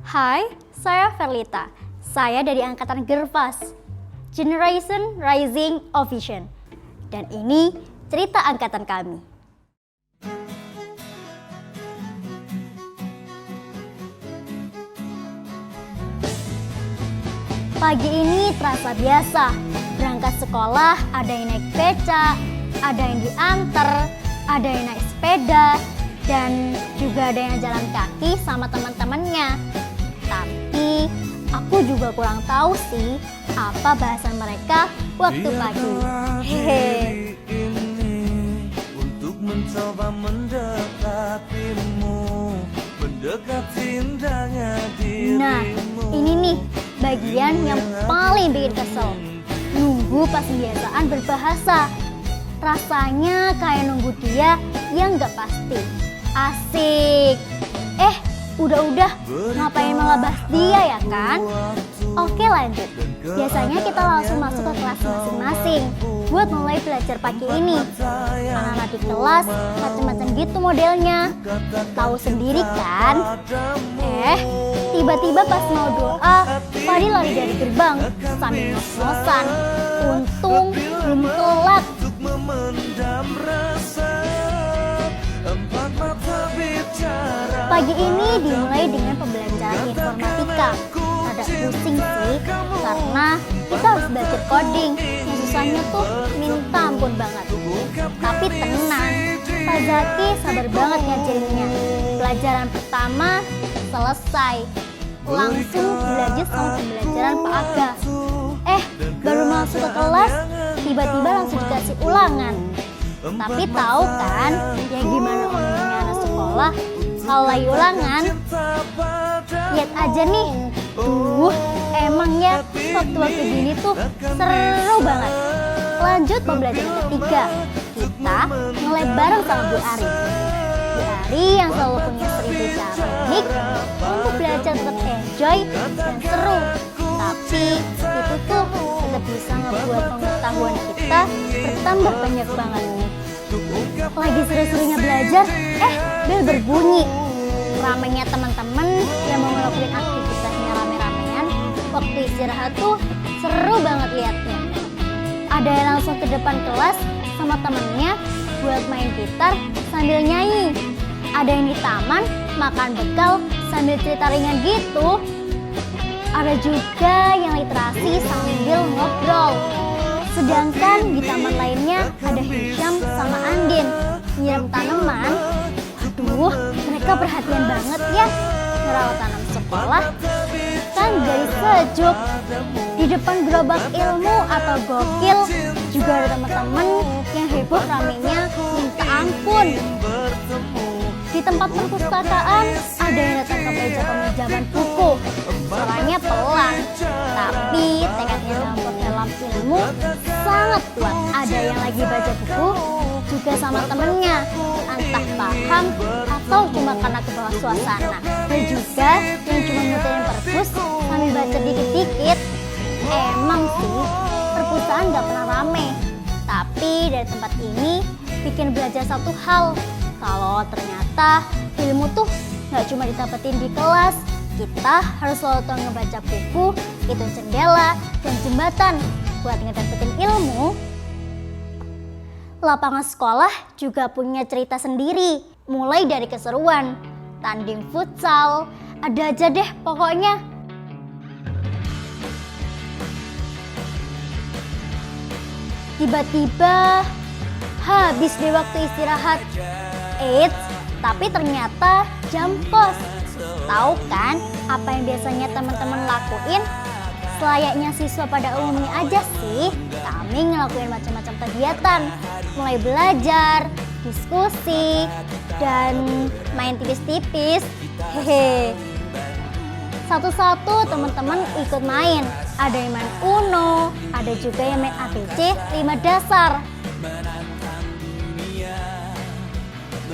Hai, saya Verlita. Saya dari angkatan Gervas, Generation Rising of Vision. Dan ini cerita angkatan kami. Pagi ini terasa biasa. Berangkat sekolah ada yang naik beca, ada yang diantar, ada yang naik sepeda, dan juga ada yang jalan kaki sama teman-temannya. Tapi aku juga kurang tahu sih apa bahasan mereka waktu pagi. Hehe. Untuk mencoba mendekatimu, mendekati indahnya dirimu. Nah, ini nih bagian yang paling bikin kesel. Nunggu pas pembiasaan berbahasa. Rasanya kayak nunggu dia yang gak pasti. Asik. Udah, ngapain malah bahas dia ya kan? Oke, lanjut. Biasanya kita langsung masuk ke kelas masing-masing buat mulai belajar pagi ini. Anak-anak di kelas macam-macam gitu modelnya. Tahu sendiri kan? Tiba-tiba pas mau doa, Fadi lari dari gerbang sambil ngos-ngosan. Untung belum telat. Pagi ini dimulai dengan pembelajaran informatika. Rada pusing sih, karena kita harus belajar coding. Yang susahnya tuh minta ampun banget. Tapi tenang, Pak Zaki sabar banget ngajarinnya. Pelajaran pertama selesai. Langsung belajar sama pembelajaran Pak Aga. Baru masuk ke kelas, tiba-tiba langsung dikasih ulangan. Tapi tahu kan, ya gimana omongnya anak sekolah kalau lagi ulangan. Lihat aja nih, emangnya waktu-waktu gini tuh seru banget. Lanjut pembelajaran ketiga, kita mulai bareng sama Bu Ari. Bu Ari yang selalu punya 1000 cara unik untuk belajar tetap enjoy dan seru. Tapi itu tuh tetap bisa ngebuat pengetahuan kita bertambah banyak banget. Lagi seru-serunya belajar, bel berbunyi. Ramainya teman-teman yang mau ngelakuin aktivitasnya rame-ramean waktu istirahat tuh seru banget liatnya. Ada yang langsung ke depan kelas sama temennya buat main gitar sambil nyanyi. Ada yang di taman makan bekal sambil cerita ringan gitu. Ada juga yang literasi sambil ngobrol. Sedangkan di taman lainnya ada Hisham sama Andin nyiram tanaman. Mereka perhatian banget ya ngerawat tanam sekolah. Kan jadi sejuk. Di depan gerobak ilmu atau gokil juga ada teman-teman yang heboh ramenya minta ampun. Di tempat perpustakaan ada yang datang ke meja peminjaman buku. Suaranya pelan, tapi tekadnya dalam ilmu sangat kuat. Ada yang lagi baca buku juga sama temennya, entah paham atau cuma karena kebawa suasana. Dan juga yang cuma muterin perpus sambil baca dikit-dikit. Emang sih perpustakaan gak pernah rame, tapi dari tempat ini bikin belajar satu hal, kalau ternyata ilmu tuh gak cuma didapetin di kelas. Kita harus selalu tahu ngebaca buku, itu jendela dan jembatan buat ngedapetin ilmu. Lapangan sekolah juga punya cerita sendiri, mulai dari keseruan, tanding futsal, ada aja deh pokoknya. Tiba-tiba habis deh waktu istirahat. Tapi ternyata jam kos. Tahu kan apa yang biasanya teman-teman lakuin? Selayaknya siswa pada umumnya aja sih, kami ngelakuin macam-macam kegiatan. Mulai belajar, diskusi, dan main tipis-tipis. Satu-satu teman-teman ikut main. Ada yang main Uno, ada juga yang main ABC 5 dasar.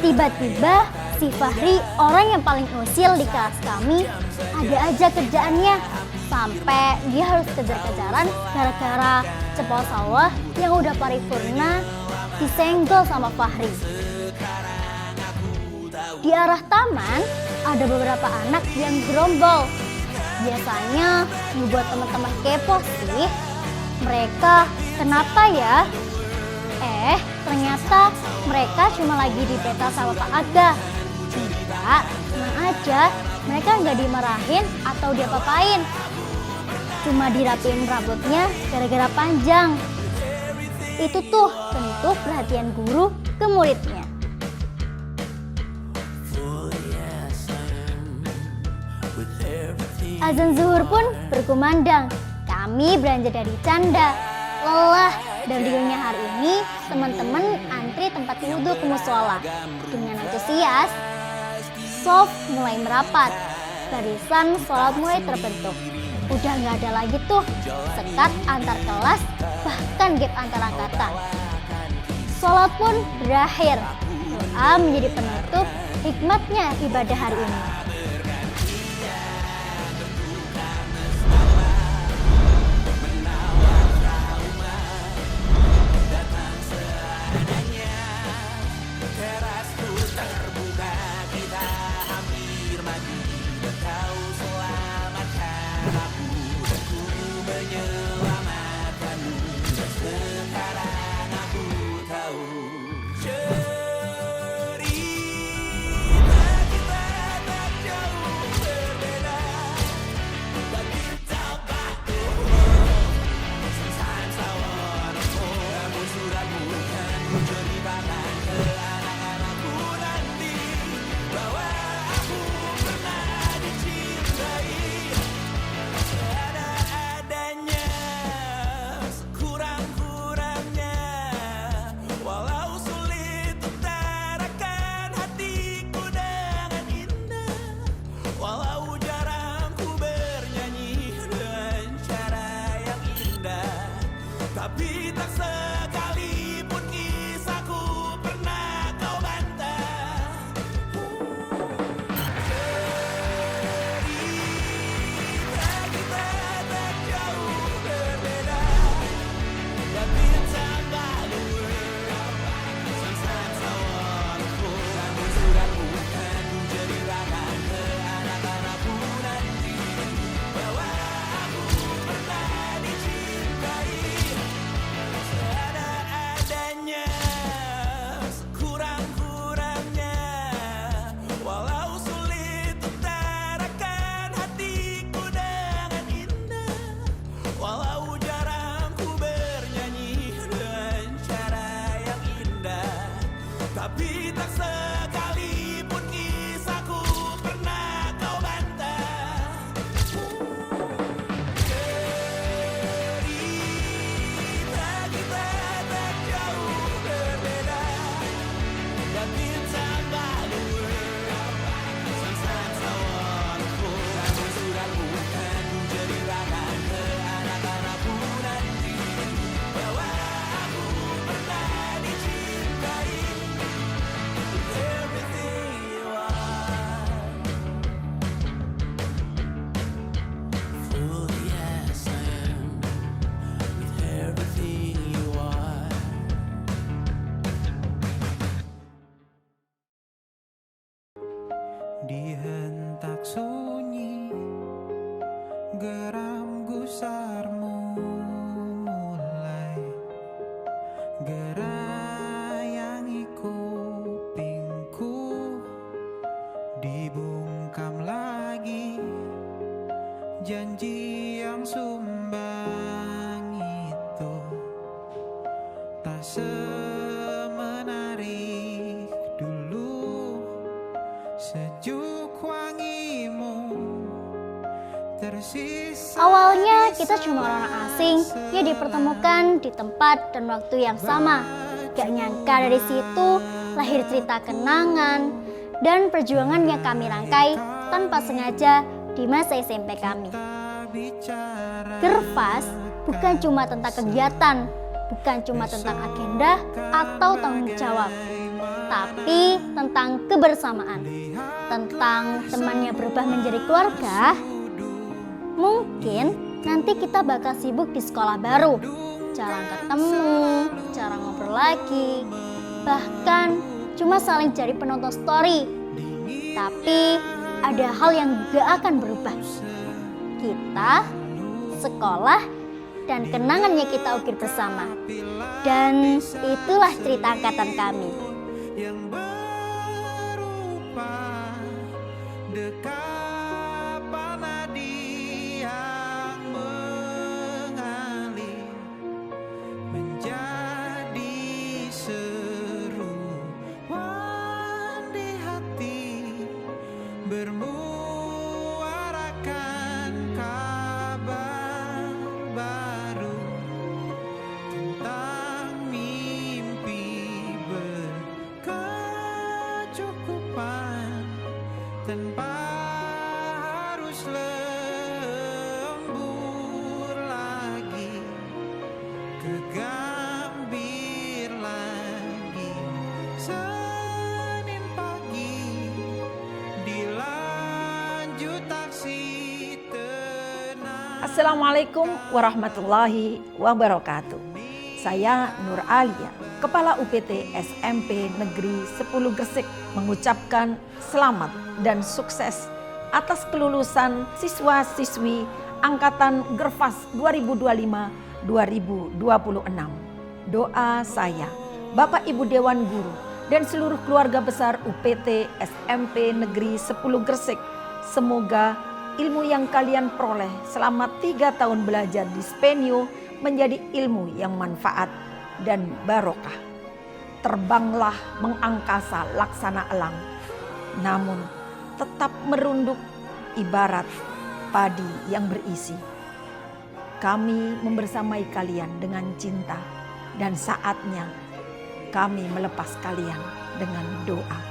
Tiba-tiba si Fahri, orang yang paling usil di kelas kami, ada aja kerjaannya. Sampai dia harus kejar-kejaran gara-gara cepol sawah yang udah paripurna disenggol sama Fahri. Di arah taman ada beberapa anak yang gerombol biasanya membuat teman-teman kepo sih. Mereka kenapa ya? Ternyata mereka cuma lagi dibeta sama Pak Aga. Enggak, tenang aja, mereka nggak dimarahin atau diapa-apain. Cuma dirapiin rambutnya gara-gara panjang. Itu tuh bentuk perhatian guru ke muridnya. Azan zuhur pun berkumandang. Kami beranjak dari canda. Lelah dan bingungnya hari ini, teman-teman antri tempat wudhu ke musola. Dengan antusias, shaf mulai merapat. Barisan sholat mulai terbentuk. Udah nggak ada lagi tuh sekat antar kelas, bahkan gap antar angkatan. Sholat pun berakhir. Doa menjadi penutup hikmatnya ibadah hari ini. Tapi tak sekalipun kisahku pernah kau bantah. Cerita kita tak jauh berbeda, dan bintang lalu sunset sawanku. Namun sudah bukan ceritakan ke anak-anakku nanti bahwa aku pernah dicintai. Seadanya, sekurang-kurangnya, walau sulit utarakan hatiku dengan indah, walau jarang ku bernyanyi dengan cara yang indah, tapi tak sekalipun kisahku pernah kau bantah. Cerita kita tak jauh berbeda, dan bintang lalu sunset sawanku. Namun sudah bukan ceritakan ke anak-anakku nanti bahwa aku pernah dicintai. With everything you are, fully as I am. With everything you are. Dihentak sunyi, geram gusarmu mulai gerayangi kupingku, dibungkam lagi janji yang sumbang itu tak semenarik dulu. Sejuk wangimu tersisa. Awalnya kita cuma orang asing yang dipertemukan di tempat dan waktu yang sama. Gak nyangka dari situ lahir cerita kenangan dan perjuangan yang kami rangkai tanpa sengaja di masa SMP kami. Gervas bukan cuma tentang kegiatan, bukan cuma tentang agenda atau tanggung jawab, tapi tentang kebersamaan, tentang temannya berubah menjadi keluarga. Mungkin nanti kita bakal sibuk di sekolah baru, jarang ketemu, jarang ngobrol lagi, bahkan cuma saling jadi penonton story. Tapi ada hal yang gak akan berubah. kita, sekolah, dan kenangannya kita ukir bersama. Dan itulah cerita angkatan kami. yang berupa dekapan nadi yang mengalir menjadi seruan di hati bermuarakan kabar baru tentang mimpi berkecukupan tanpa harus lembur lagi kegambir lagi Senin pagi dilanjut taksi tenang. Assalamualaikum warahmatullahi wabarakatuh. Saya Nur Alia, Kepala UPT SMP Negeri 10 Gresik, mengucapkan selamat dan sukses atas kelulusan siswa-siswi Angkatan Gervas 2025-2026. Doa saya, Bapak Ibu Dewan Guru dan seluruh keluarga besar UPT SMP Negeri 10 Gresik, semoga ilmu yang kalian peroleh selama 3 tahun belajar di Spenio menjadi ilmu yang manfaat dan barokah. Terbanglah mengangkasa laksana elang, namun tetap merunduk ibarat padi yang berisi. Kami membersamai kalian dengan cinta dan saatnya kami melepas kalian dengan doa.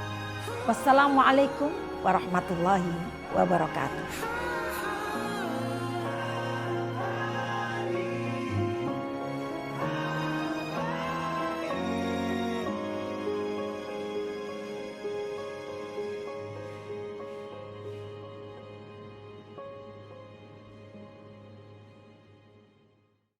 Wassalamualaikum warahmatullahi wabarakatuh.